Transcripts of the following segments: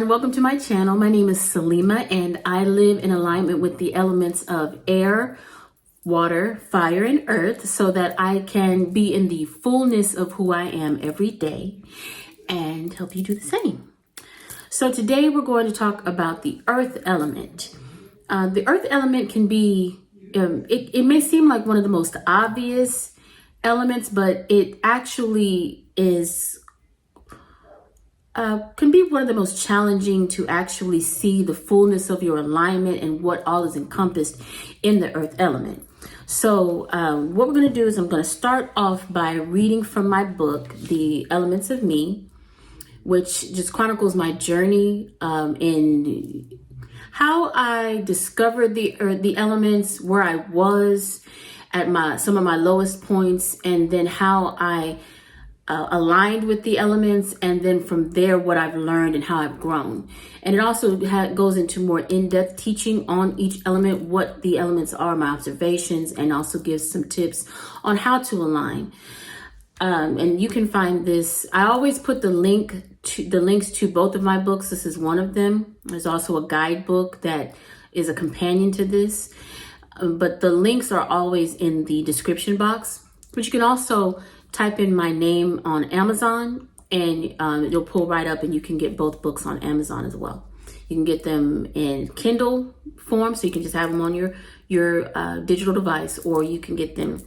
Welcome to my channel. My name is Salima and I live in alignment with the elements of air, water, fire, and earth so that I can be in the fullness of who I am every day and help you do the same. So today we're going to talk about the earth element. The earth element can be, it may seem like one of the most obvious elements, but it actually is can be one of the most challenging to actually see the fullness of your alignment and what all is encompassed in the earth element. So what we're going to do is I'm going to start off by reading from my book, The Elements of Me, which just chronicles my journey in how I discovered the elements, where I was at some of my lowest points, and then how I aligned with the elements, and then from there what I've learned and how I've grown. And it also goes into more in-depth teaching on each element, what the elements are, my observations, and also gives some tips on how to align. And you can find this. I always put the links to both of my books. This is one of them. There's also a guidebook that is a companion to this, but the links are always in the description box. But you can also type in my name on Amazon and it'll pull right up, and you can get both books on Amazon as well. You can get them in Kindle form, so you can just have them on your digital device, or you can get them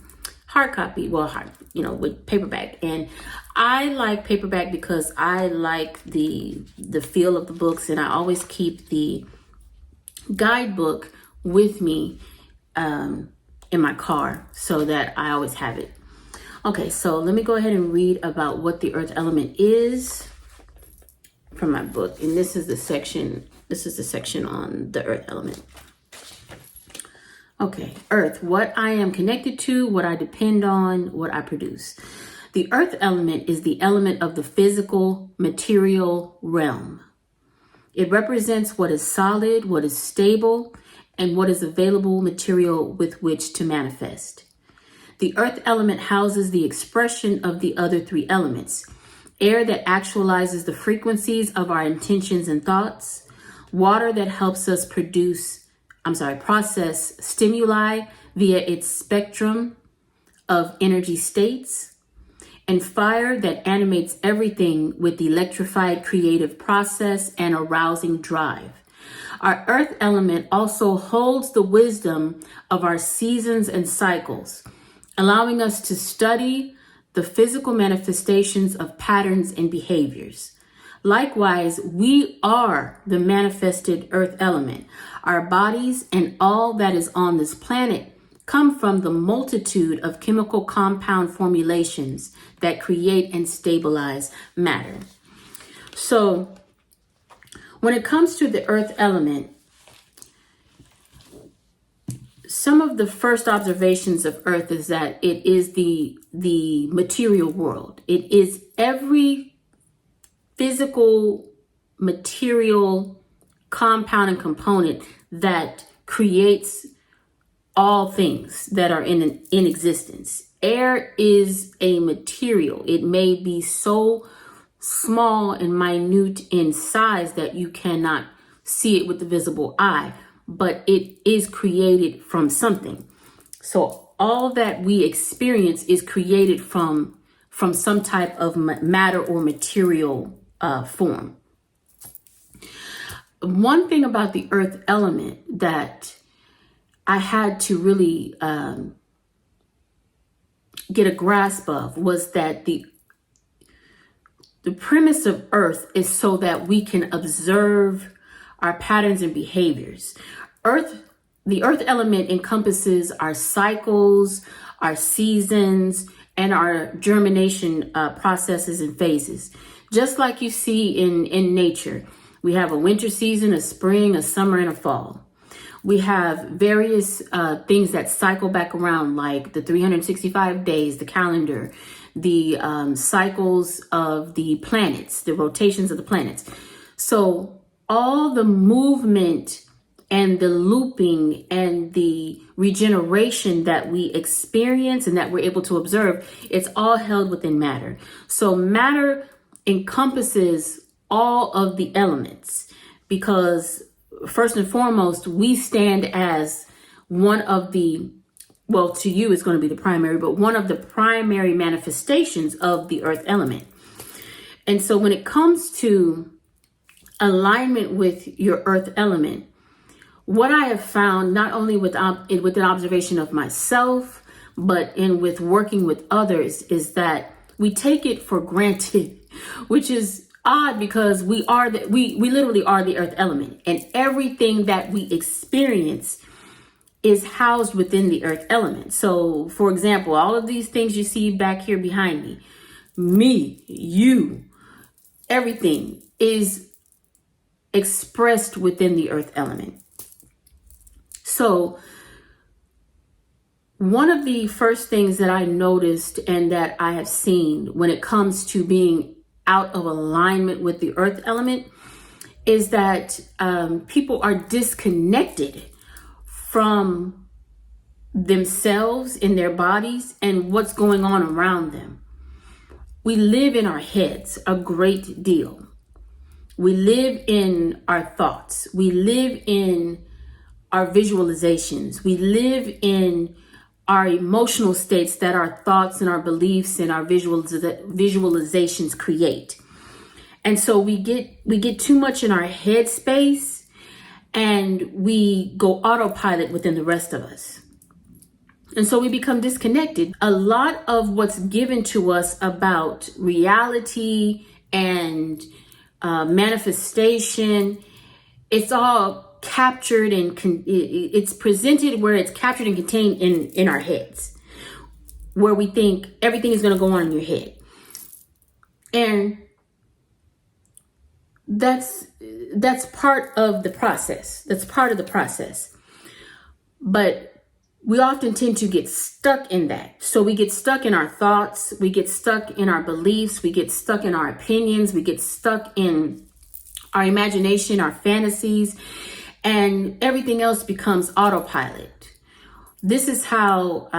hard copy, with paperback. And I like paperback because I like the feel of the books, and I always keep the guidebook with me in my car so that I always have it. Okay, so let me go ahead and read about what the earth element is from my book. And this is the section on the earth element. Okay, earth, what I am connected to, what I depend on, what I produce. The earth element is the element of the physical material realm. It represents what is solid, what is stable, and what is available material with which to manifest. The earth element houses the expression of the other three elements: air that actualizes the frequencies of our intentions and thoughts, water that helps us process stimuli via its spectrum of energy states, and fire that animates everything with electrified creative process and arousing drive. Our earth element also holds the wisdom of our seasons and cycles, allowing us to study the physical manifestations of patterns and behaviors. Likewise, we are the manifested earth element. Our bodies and all that is on this planet come from the multitude of chemical compound formulations that create and stabilize matter. So when it comes to the earth element, some of the first observations of earth is that it is the material world. It is every physical material compound and component that creates all things that are in existence. Air is a material. It may be so small and minute in size that you cannot see it with the visible eye, but it is created from something. So all that we experience is created from some type of matter or material form. One thing about the earth element that I had to really get a grasp of was that the premise of earth is so that we can observe our patterns and behaviors. The earth element encompasses our cycles, our seasons, and our germination processes and phases. Just like you see in nature, we have a winter season, a spring, a summer, and a fall. We have various things that cycle back around, like the 365 days, the calendar, the cycles of the planets, the rotations of the planets. So all the movement and the looping and the regeneration that we experience and that we're able to observe, it's all held within matter. So matter encompasses all of the elements, because first and foremost, we stand as one of the, well, to you it's going to be the primary, but one of the primary manifestations of the earth element. And so when it comes to alignment with your earth element, what I have found, not only with an observation of myself, but with working with others, is that we take it for granted, which is odd, because we literally are the earth element, and everything that we experience is housed within the earth element. So, for example, all of these things you see back here behind me, you, everything is expressed within the earth element. So one of the first things that I noticed and that I have seen when it comes to being out of alignment with the earth element is that people are disconnected from themselves in their bodies and what's going on around them. We live in our heads a great deal. We live in our thoughts. We live in our visualizations. We live in our emotional states that our thoughts and our beliefs and our visualizations create. And so we get too much in our head space, and we go autopilot within the rest of us. And so we become disconnected. A lot of what's given to us about reality and manifestation, it's all captured and it's presented where it's captured and contained in our heads, where we think everything is going to go on in your head. And that's part of the process. That's part of the process. But we often tend to get stuck in that. So we get stuck in our thoughts, we get stuck in our beliefs, we get stuck in our opinions, we get stuck in our imagination, our fantasies, and everything else becomes autopilot. This is how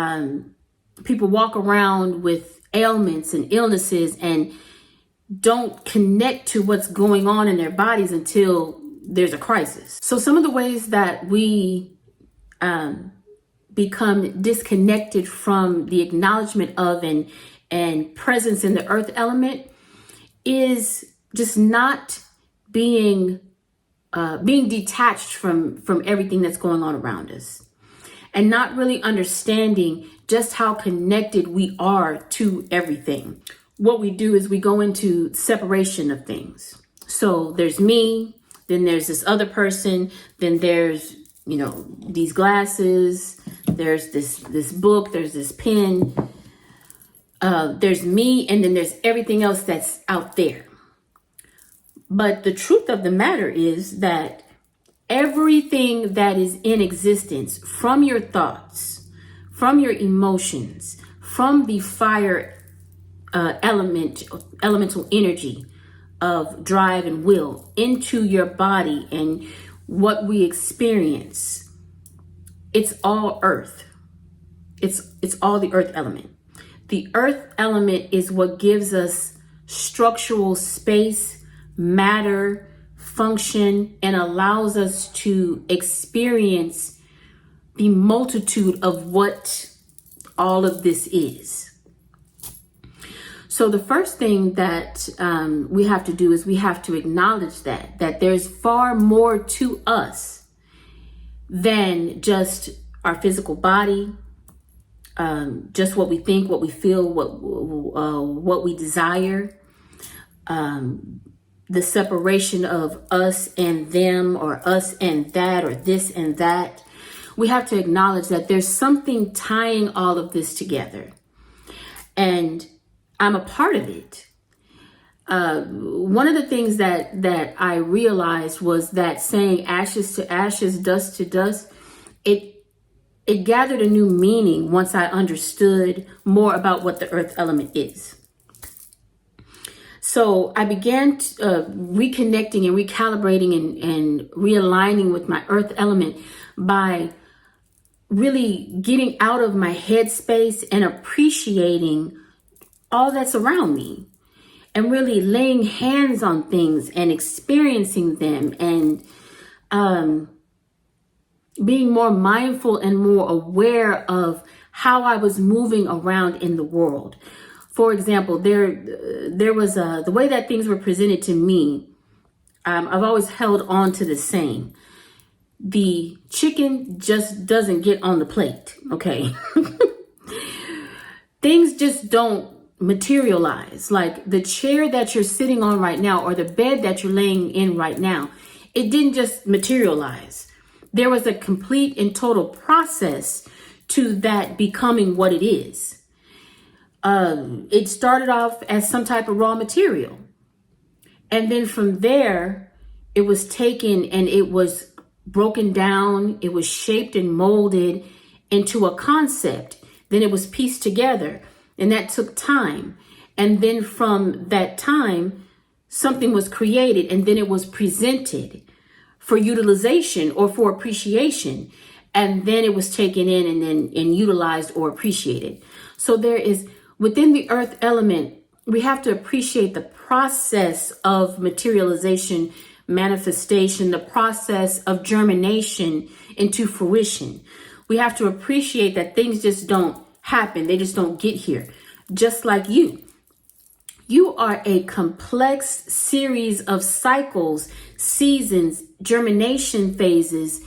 people walk around with ailments and illnesses and don't connect to what's going on in their bodies until there's a crisis. So some of the ways that we become disconnected from the acknowledgement of and presence in the earth element is just not being detached from everything that's going on around us, and not really understanding just how connected we are to everything. What we do is we go into separation of things. So there's me, then there's this other person, then there's, these glasses, there's this book, there's this pen, there's me, and then there's everything else that's out there. But the truth of the matter is that everything that is in existence, from your thoughts, from your emotions, from the fire elemental energy of drive and will into your body and what we experience, it's all earth. It's all the earth element. The earth element is what gives us structural space, matter, function, and allows us to experience the multitude of what all of this is. So the first thing that we have to do is we have to acknowledge that there's far more to us than just our physical body, just what we think, what we feel, what we desire, the separation of us and them, or us and that, or this and that. We have to acknowledge that there's something tying all of this together. And I'm a part of it. One of the things that I realized was that saying ashes to ashes, dust to dust, it gathered a new meaning once I understood more about what the earth element is. So I began reconnecting and recalibrating and realigning with my earth element by really getting out of my headspace and appreciating all that's around me, and really laying hands on things and experiencing them, and being more mindful and more aware of how I was moving around in the world. For example, there was the way that things were presented to me. I've always held on to the same. The chicken just doesn't get on the plate, okay? Things just don't materialize. Like the chair that you're sitting on right now, or the bed that you're laying in right now, it didn't just materialize. There was a complete and total process to that becoming what it is. It started off as some type of raw material. And then from there, it was taken and it was broken down. It was shaped and molded into a concept. Then it was pieced together, and that took time. And then from that time, something was created, and then it was presented for utilization or for appreciation. And then it was taken in and utilized or appreciated. So there is, within the earth element, we have to appreciate the process of materialization, manifestation, the process of germination into fruition. We have to appreciate that things just don't happen. They just don't get here. Just like you. You are a complex series of cycles, seasons, germination phases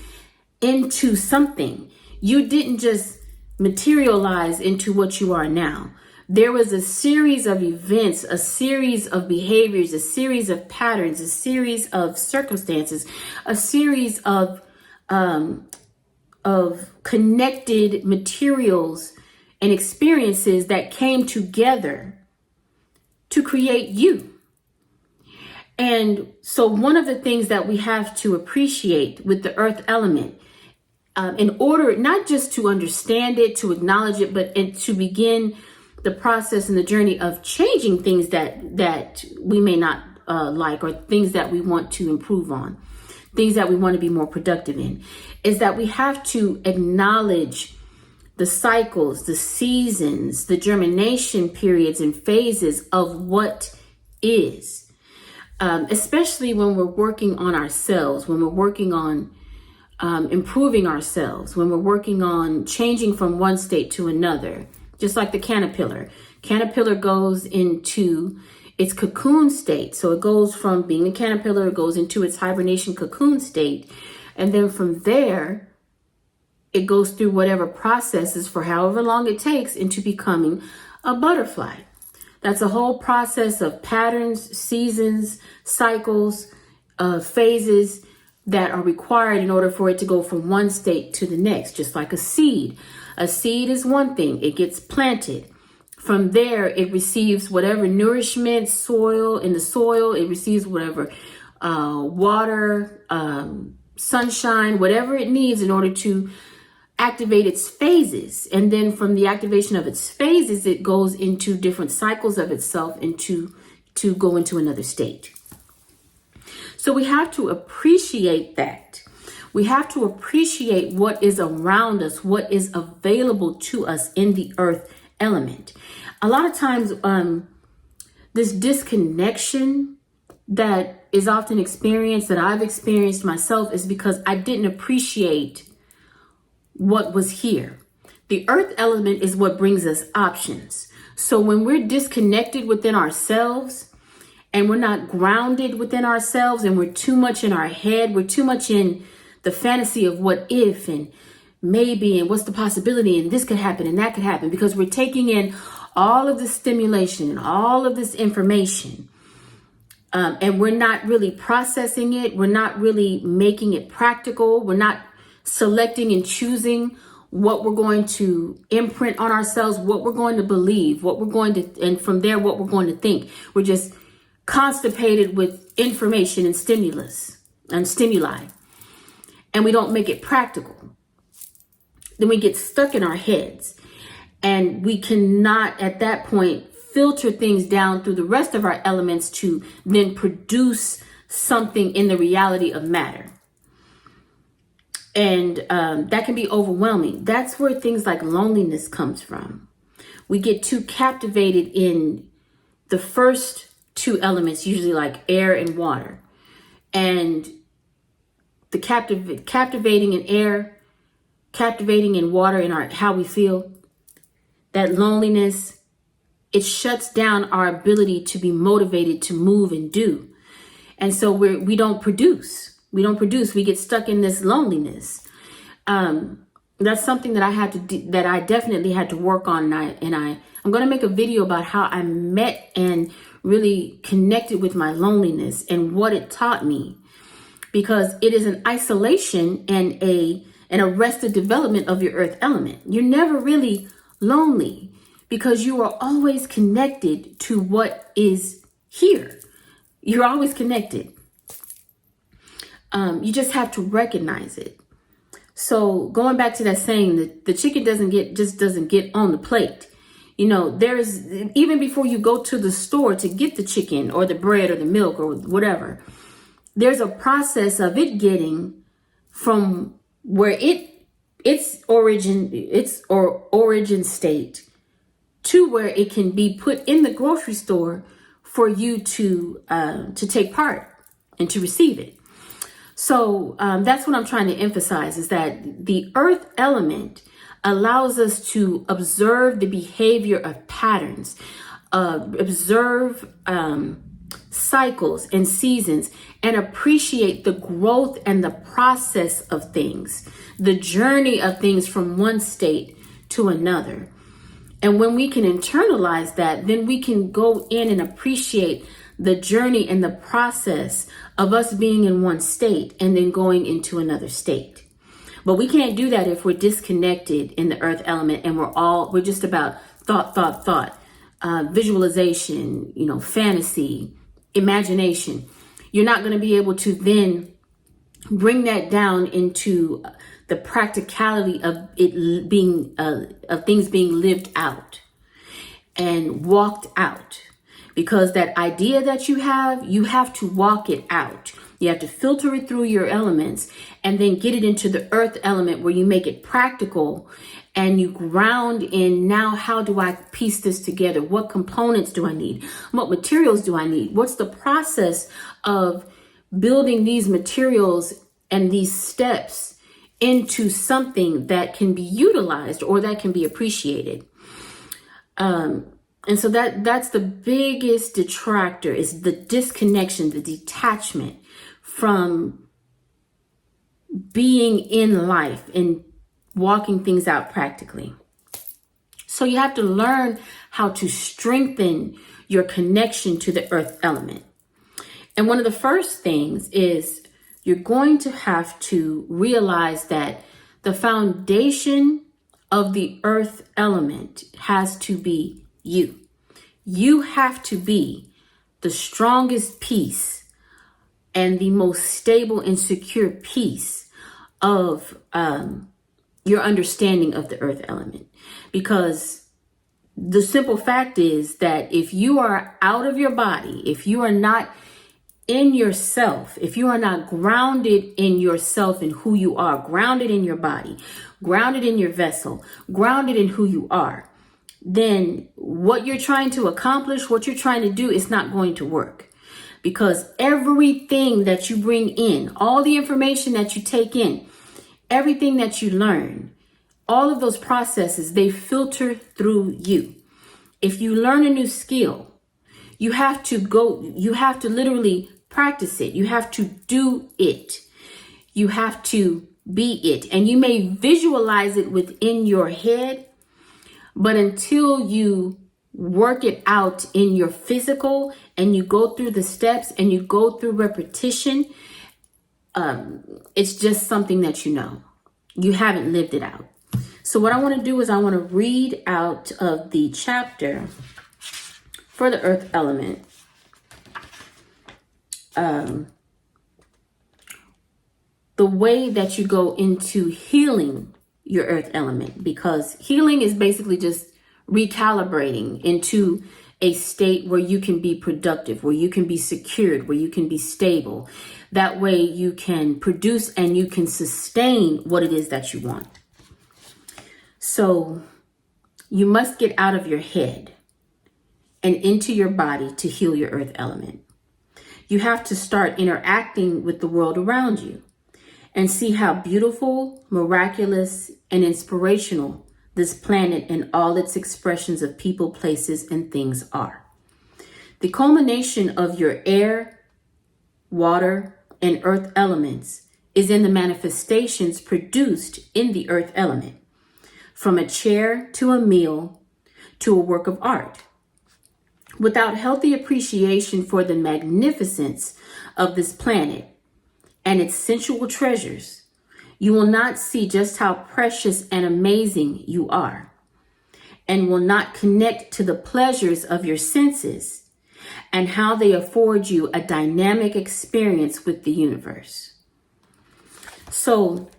into something. You didn't just materialize into what you are now. There was a series of events, a series of behaviors, a series of patterns, a series of circumstances, a series of connected materials and experiences that came together to create you. And so one of the things that we have to appreciate with the earth element, in order not just to understand it, to acknowledge it, but to begin the process and the journey of changing things that we may not like, or things that we want to improve on, things that we want to be more productive in, is that we have to acknowledge the cycles, the seasons, the germination periods and phases of what is, especially when we're working on ourselves, when we're working on improving ourselves, when we're working on changing from one state to another. Just like the caterpillar. Caterpillar goes into its cocoon state. So it goes from being a caterpillar, it goes into its hibernation cocoon state. And then from there, it goes through whatever processes for however long it takes into becoming a butterfly. That's a whole process of patterns, seasons, cycles, phases that are required in order for it to go from one state to the next, just like a seed. A seed is one thing, it gets planted. From there, it receives whatever nourishment, soil, in the soil, it receives whatever water, sunshine, whatever it needs in order to activate its phases. And then from the activation of its phases, it goes into different cycles of itself and to go into another state. So we have to appreciate that. We have to appreciate what is around us, what is available to us in the earth element. A lot of times, this disconnection that is often experienced, that I've experienced myself, is because I didn't appreciate what was here. The earth element is what brings us options. So when we're disconnected within ourselves and we're not grounded within ourselves and we're too much in our head, we're too much in the fantasy of what if and maybe and what's the possibility and this could happen and that could happen, because we're taking in all of this stimulation and all of this information, and we're not really processing it. We're not really making it practical. We're not selecting and choosing what we're going to imprint on ourselves, what we're going to believe, what we're going to, and from there, what we're going to think. We're just constipated with information and stimulus and stimuli. And we don't make it practical. then we get stuck in our heads, and we cannot at that point filter things down through the rest of our elements to then produce something in the reality of matter. And that can be overwhelming. That's where things like loneliness comes from. We get too captivated in the first two elements, usually like air and water. And the captivating in air, captivating in water, in our how we feel, that loneliness, it shuts down our ability to be motivated to move and do. And so we don't produce. We don't produce. We get stuck in this loneliness. That's something that I had to do, that I definitely had to work on. I'm going to make a video about how I met and really connected with my loneliness and what it taught me, because it is an isolation and an arrested development of your earth element. You're never really lonely because you are always connected to what is here. You're always connected. You just have to recognize it. So going back to that saying that the chicken doesn't get on the plate. You know, there's, even before you go to the store to get the chicken or the bread or the milk or whatever, there's a process of it getting from where its origin state to where it can be put in the grocery store for you to take part and to receive it. So that's what I'm trying to emphasize, is that the earth element allows us to observe the behavior of patterns, observe cycles and seasons, and appreciate the growth and the process of things, the journey of things from one state to another. And when we can internalize that, then we can go in and appreciate the journey and the process of us being in one state and then going into another state. But we can't do that if we're disconnected in the earth element and we're just about thought, visualization, fantasy, imagination. You're not going to be able to then bring that down into the practicality of it being, of things being lived out and walked out. Because that idea that you have to walk it out. You have to filter it through your elements and then get it into the earth element where you make it practical and you ground in, now how do I piece this together? What components do I need? What materials do I need? What's the process of building these materials and these steps into something that can be utilized or that can be appreciated? And so that's the biggest detractor, is the disconnection, the detachment from being in life and walking things out practically. So you have to learn how to strengthen your connection to the earth element. And one of the first things is you're going to have to realize that the foundation of the earth element has to be you. You have to be the strongest piece and the most stable and secure piece of your understanding of the earth element. Because the simple fact is that if you are out of your body, if you are not in yourself, if you are not grounded in yourself and who you are, grounded in your body, grounded in your vessel, grounded in who you are, then what you're trying to accomplish, what you're trying to do, is not going to work. Because everything that you bring in, all the information that you take in, everything that you learn, all of those processes, they filter through you. If you learn a new skill, you have to literally practice it. You have to do it. You have to be it. And you may visualize it within your head, but until you work it out in your physical and you go through the steps and you go through repetition, it's just something that you know. You haven't lived it out. So what I want to do is I want to read out of the chapter for the earth element. The way that you go into healing your earth element, because healing is basically just recalibrating into a state where you can be productive, where you can be secured, where you can be stable. That way you can produce and you can sustain what it is that you want. So you must get out of your head and into your body to heal your earth element. You have to start interacting with the world around you and see how beautiful, miraculous, and inspirational this planet and all its expressions of people, places, and things are. The culmination of your air, water, and earth elements is in the manifestations produced in the earth element, from a chair to a meal to a work of art. Without healthy appreciation for the magnificence of this planet and its sensual treasures, you will not see just how precious and amazing you are, and will not connect to the pleasures of your senses and how they afford you a dynamic experience with the universe. So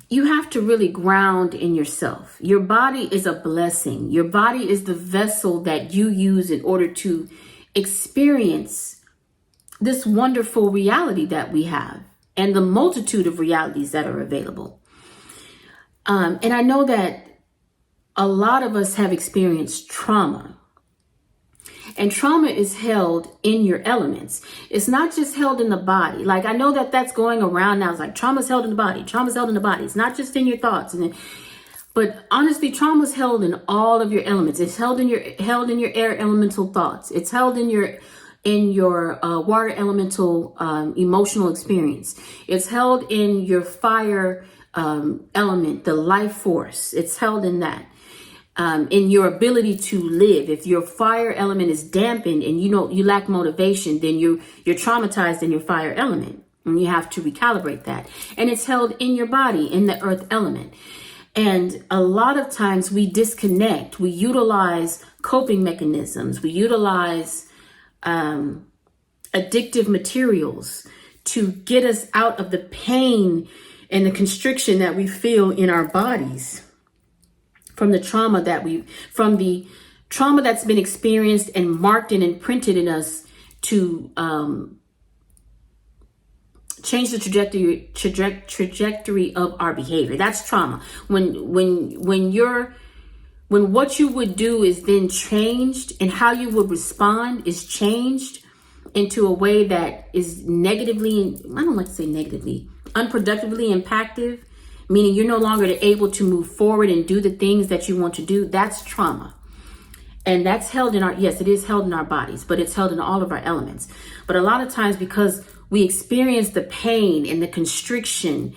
you have to really ground in yourself. Your body is a blessing. Your body is the vessel that you use in order to experience this wonderful reality that we have and the multitude of realities that are available. And I know that a lot of us have experienced trauma. And trauma is held in your elements. It's not just held in the body. Like, I know that that's going around now. It's like trauma's held in the body. Trauma's held in the body. It's not just in your thoughts. But honestly, trauma's held in all of your elements. It's held in your air elemental thoughts. It's held in your water elemental emotional experience. It's held in your fire element, the life force. It's held in that. In your ability to live. If your fire element is dampened and you lack motivation, then you're traumatized in your fire element, and you have to recalibrate that. And it's held in your body, in the earth element. And a lot of times we disconnect. We utilize coping mechanisms. We utilize addictive materials to get us out of the pain and the constriction that we feel in our bodies from the trauma that's been experienced and marked and imprinted in us to change the trajectory of our behavior. That's trauma. When what you would do is then changed, and how you would respond is changed into a way that is negatively, I don't like to say negatively, unproductively impactful, meaning you're no longer able to move forward and do the things that you want to do. That's trauma. And that's held in it is held in our bodies, but it's held in all of our elements. But a lot of times, because we experience the pain and the constriction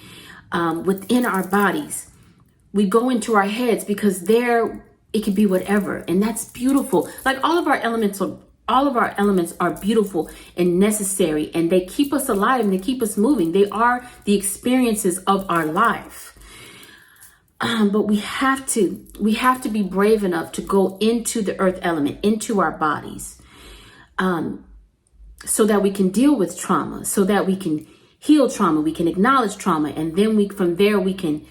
within our bodies, we go into our heads, because there it can be whatever. And that's beautiful. Like all of our elements are beautiful and necessary, and they keep us alive and they keep us moving. They are the experiences of our life. But we have to be brave enough to go into the earth element, into our bodies, so that we can deal with trauma, so that we can heal trauma, we can acknowledge trauma, and then from there we can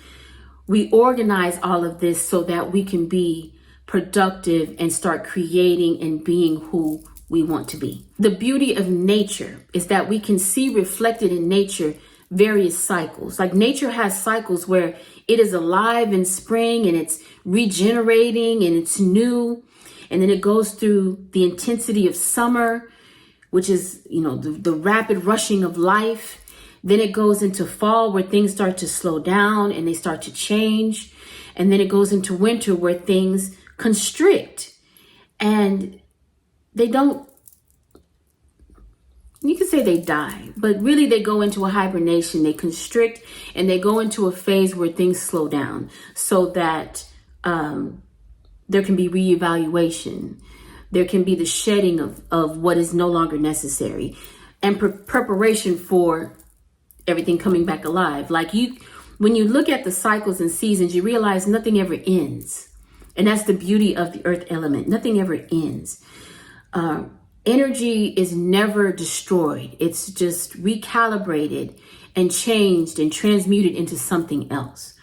reorganize all of this so that we can be productive and start creating and being who we want to be. The beauty of nature is that we can see reflected in nature various cycles. Like nature has cycles where it is alive in spring and it's regenerating and it's new. And then it goes through the intensity of summer, which is, the rapid rushing of life. Then it goes into fall, where things start to slow down and they start to change. And then it goes into winter, where things constrict and they don't, you can say they die, but really they go into a hibernation. They constrict and they go into a phase where things slow down, so that there can be reevaluation. There can be the shedding of what is no longer necessary, and preparation for everything coming back alive. Like when you look at the cycles and seasons, you realize nothing ever ends. And that's the beauty of the earth element. Nothing ever ends. energy is never destroyed. It's just recalibrated and changed and transmuted into something else.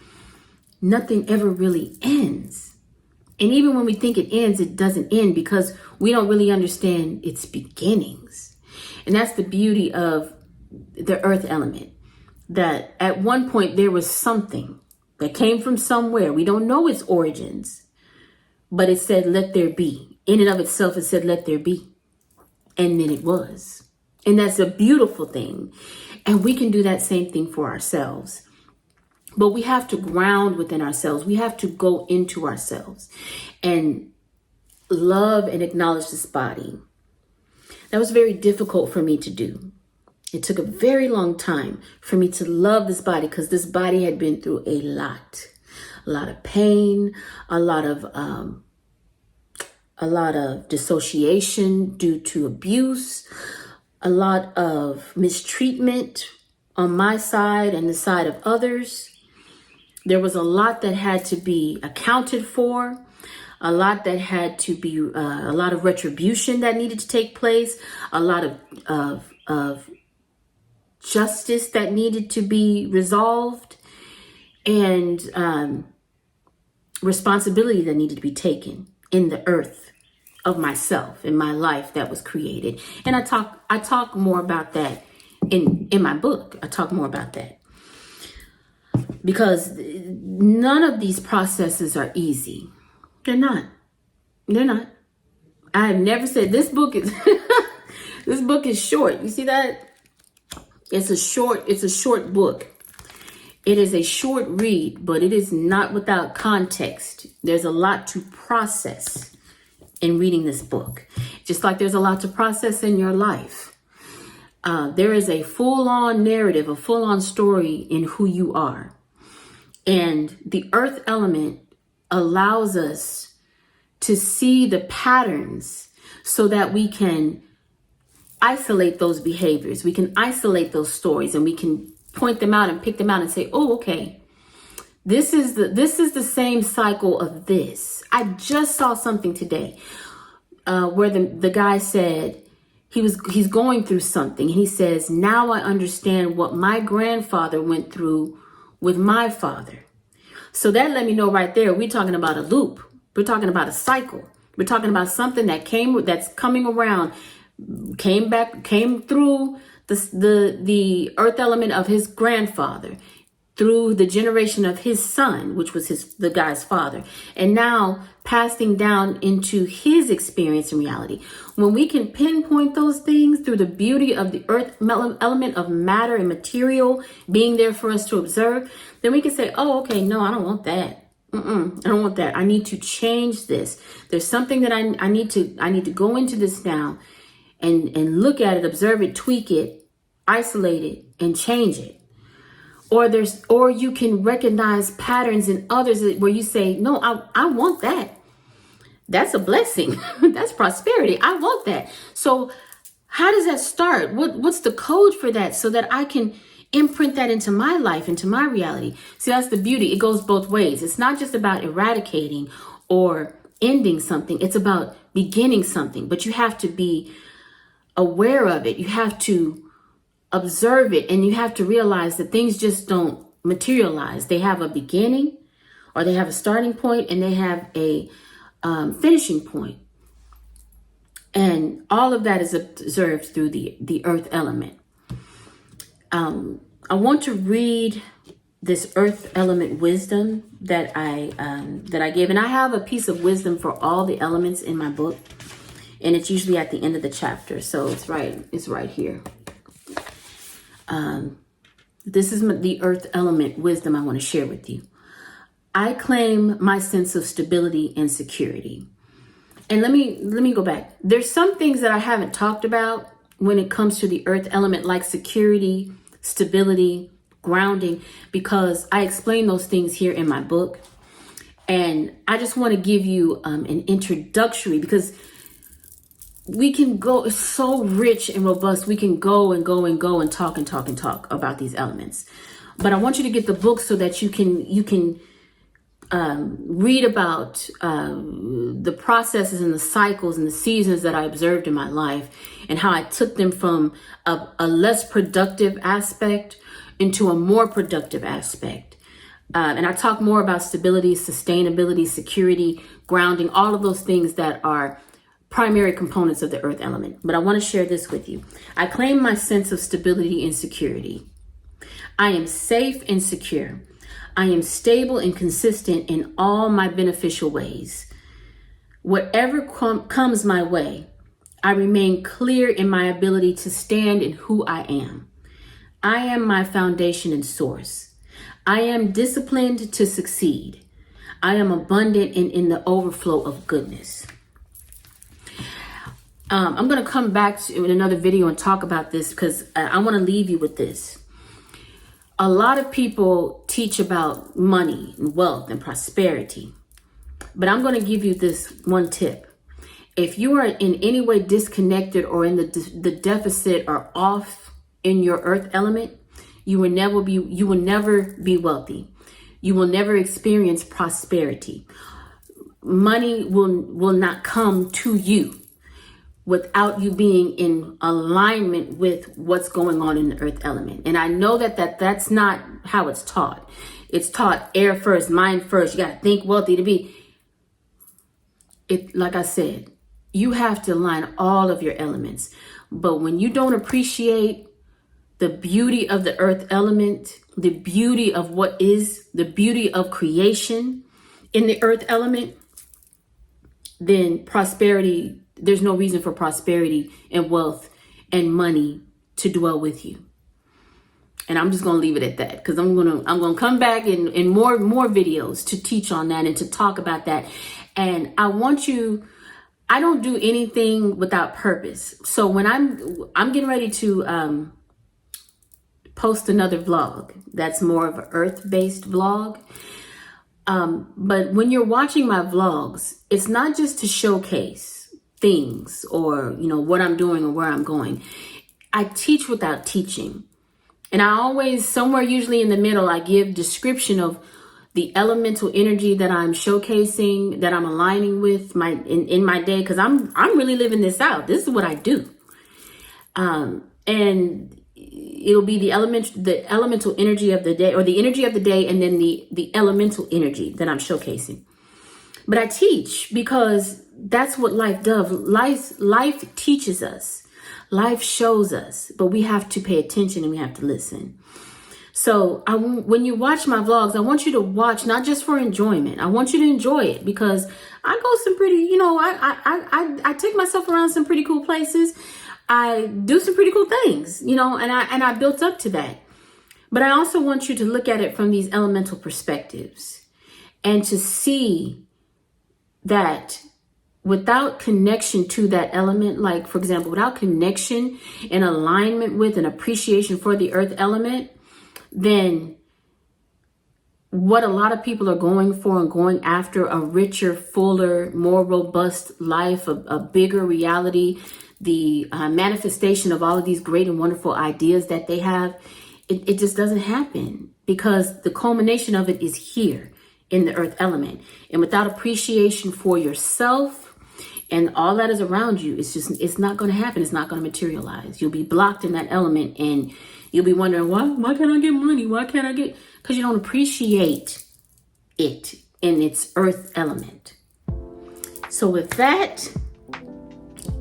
Nothing ever really ends. And even when we think it ends, it doesn't end because we don't really understand its beginnings. And that's the beauty of the earth element, that at one point there was something that came from somewhere. We don't know its origins, but it said, let there be. In and of itself, it said, let there be. And then it was. And that's a beautiful thing. And we can do that same thing for ourselves. But we have to ground within ourselves. We have to go into ourselves and love and acknowledge this body. That was very difficult for me to do. It took a very long time for me to love this body because this body had been through a lot of pain, a lot of dissociation due to abuse, a lot of mistreatment on my side and the side of others. There was a lot that had to be accounted for, a lot that had to be, a lot of retribution that needed to take place, a lot of justice that needed to be resolved, and responsibility that needed to be taken in the earth of myself, in my life that was created. And I talk more about that in my book. I talk more about that. Because none of these processes are easy. They're not. I have never said this book is this book is short. You see that? It's a short book. It is a short read, but it is not without context. There's a lot to process in reading this book. Just like there's a lot to process in your life. There is a full-on narrative, a full-on story in who you are. And the earth element allows us to see the patterns so that we can isolate those behaviors. We can isolate those stories and we can point them out and pick them out and say, oh, okay, this is the same cycle of this. I just saw something today where the guy said he's going through something. He says, now I understand what my grandfather went through with my father. So that let me know right there, we're talking about a loop. We're talking about a cycle. We're talking about something that's coming around, came through the earth element of his grandfather, through the generation of his son, which was the guy's father, and now passing down into his experience and reality. When we can pinpoint those things through the beauty of the earth element of matter and material being there for us to observe, then we can say, oh, okay, no, I don't want that. I don't want that. I need to change this. There's something that I need to go into this now and look at it, observe it, tweak it, isolate it, and change it. Or you can recognize patterns in others where you say, no, I want that. That's a blessing. That's prosperity. I want that. So how does that start? What's the code for that so that I can imprint that into my life, into my reality? See, that's the beauty. It goes both ways. It's not just about eradicating or ending something. It's about beginning something, but you have to be aware of it. You have to observe it, and you have to realize that things just don't materialize. They have a beginning, or they have a starting point, and they have a finishing point. And all of that is observed through the earth element. I want to read this earth element wisdom that I gave, and I have a piece of wisdom for all the elements in my book, and it's usually at the end of the chapter. So it's right here. This is the earth element wisdom I want to share with you. I claim my sense of stability and security. And let me go back. There's some things that I haven't talked about when it comes to the earth element, like security, stability, grounding, because I explain those things here in my book. And I just want to give you an introductory, because we can go, it's so rich and robust. We can go and talk about these elements. But I want you to get the book so that you can read about the processes and the cycles and the seasons that I observed in my life, and how I took them from a less productive aspect into a more productive aspect. And I talk more about stability, sustainability, security, grounding, all of those things that are primary components of the earth element. But I want to share this with you. I claim my sense of stability and security. I am safe and secure. I am stable and consistent in all my beneficial ways. Whatever comes my way, I remain clear in my ability to stand in who I am. I am my foundation and source. I am disciplined to succeed. I am abundant and in the overflow of goodness. I'm going to come back in another video and talk about this, because I want to leave you with this. A lot of people teach about money and wealth and prosperity, but I'm going to give you this one tip. If you are in any way disconnected or in the deficit or off in your earth element, you will never be wealthy. You will never experience prosperity. Money will not come to you without you being in alignment with what's going on in the earth element. And I know that's not how it's taught. It's taught air first, mind first. You got to think wealthy to be. It, like I said, you have to align all of your elements. But when you don't appreciate the beauty of the earth element, the beauty of what is, the beauty of creation in the earth element, then prosperity, there's no reason for prosperity and wealth and money to dwell with you. And I'm just going to leave it at that, because I'm going to come back in more videos to teach on that and to talk about that. And I don't do anything without purpose. So when I'm getting ready to post another vlog that's more of an earth-based vlog. But when you're watching my vlogs, it's not just to showcase things or, what I'm doing or where I'm going. I teach without teaching. And I always, somewhere usually in the middle, I give description of the elemental energy that I'm showcasing, that I'm aligning with in my day, because I'm really living this out. This is what I do. And it'll be the elemental energy of the day, or the energy of the day, and then the elemental energy that I'm showcasing. But I teach because that's what life does. Life teaches us. Life shows us, but we have to pay attention and we have to listen. So when you watch my vlogs, I want you to watch not just for enjoyment. I want you to enjoy it, because I go some pretty, I take myself around some pretty cool places. I do some pretty cool things, and I built up to that. But I also want you to look at it from these elemental perspectives and to see that without connection to that element, like, for example, without connection and alignment with and appreciation for the earth element, then what a lot of people are going for and going after, a richer, fuller, more robust life, a bigger reality, the manifestation of all of these great and wonderful ideas that they have, it just doesn't happen, because the culmination of it is here in the earth element. And without appreciation for yourself and all that is around you, it's not going to happen. It's not going to materialize. You'll be blocked in that element, and you'll be wondering, why can't I get money? Why can't I get? Because you don't appreciate it in its earth element. So with that,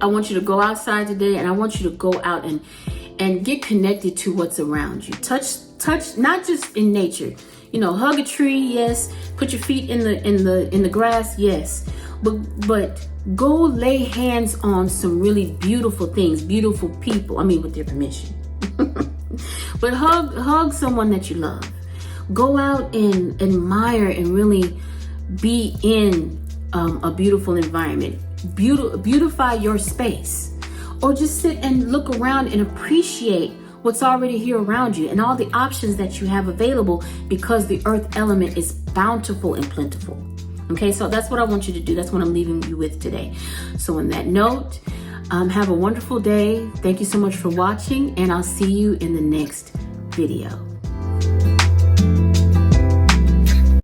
I want you to go outside today, and I want you to go out and get connected to what's around you. Touch, not just in nature. Hug a tree, yes. Put your feet in the grass, yes. But go lay hands on some really beautiful things, beautiful people. I mean, with their permission. But hug someone that you love. Go out and admire and really be in a beautiful environment. Beautify your space, or just sit and look around and appreciate what's already here around you and all the options that you have available, because the earth element is bountiful and plentiful. Okay, so that's what I want you to do. That's what I'm leaving you with today. So on that note, have a wonderful day. Thank you so much for watching, and I'll see you in the next video.